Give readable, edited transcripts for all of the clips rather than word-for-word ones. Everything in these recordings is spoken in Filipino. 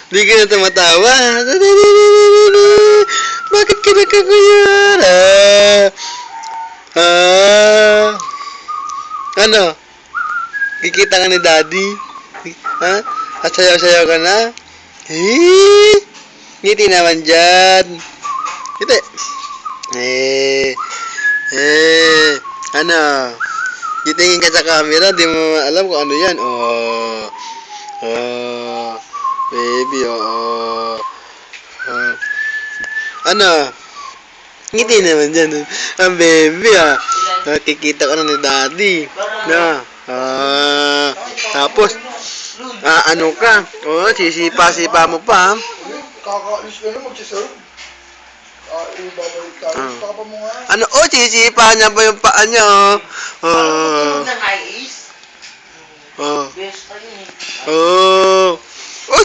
Di ka na tumatawa. Bakit ka nagkakuyan? Ano? Kikita ka ni Daddy? Ha? At sayaw-sayaw ka na? Ngiti naman dyan. Ngiti. Ano? Titingin ka sa camera, di mo alam kung ano yan. Baby, Ano? Ngiti naman dyan. Ang baby, Nakikita ko na ni Daddy. Na. Tapos, ano ka? Sisipa-sipa mo pa. Kakaalis ka na, magsiserve. Babalik tayo. Papa mo nga. Ano? Sisipa niya pa yung paa niya,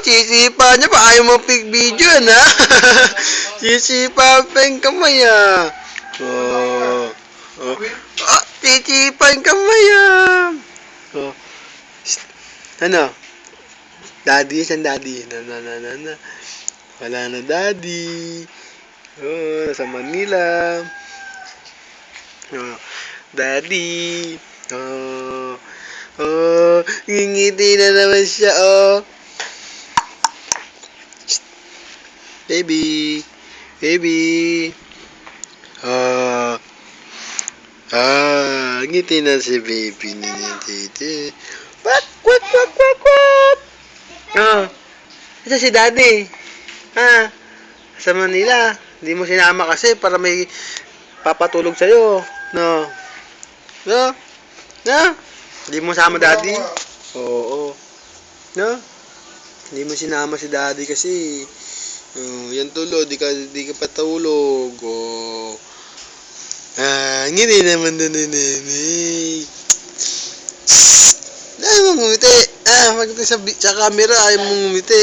sisipa niya pa. Ayaw mo pick video na. Sisipa pa yung kamay, sisipa yung kamay, Ano? Daddy, saan Daddy? Wala na Daddy. Nasa Manila. Daddy. Ngingiti na naman siya, Baby. Ngiti na si baby niya, titi. Quack. Ito si Daddy. Sa Manila. Hindi mo sinama kasi para may papatulog sa'yo. No? Hindi mo sama Daddy? Oo. No? Hindi mo sinama si Daddy kasi. Yan tulog. Di ka patulog. Ngiti naman na nini. Ayaw mong ngumiti. Magkita sa camera. Ayaw mong ngumiti.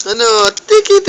Ano? Tiki.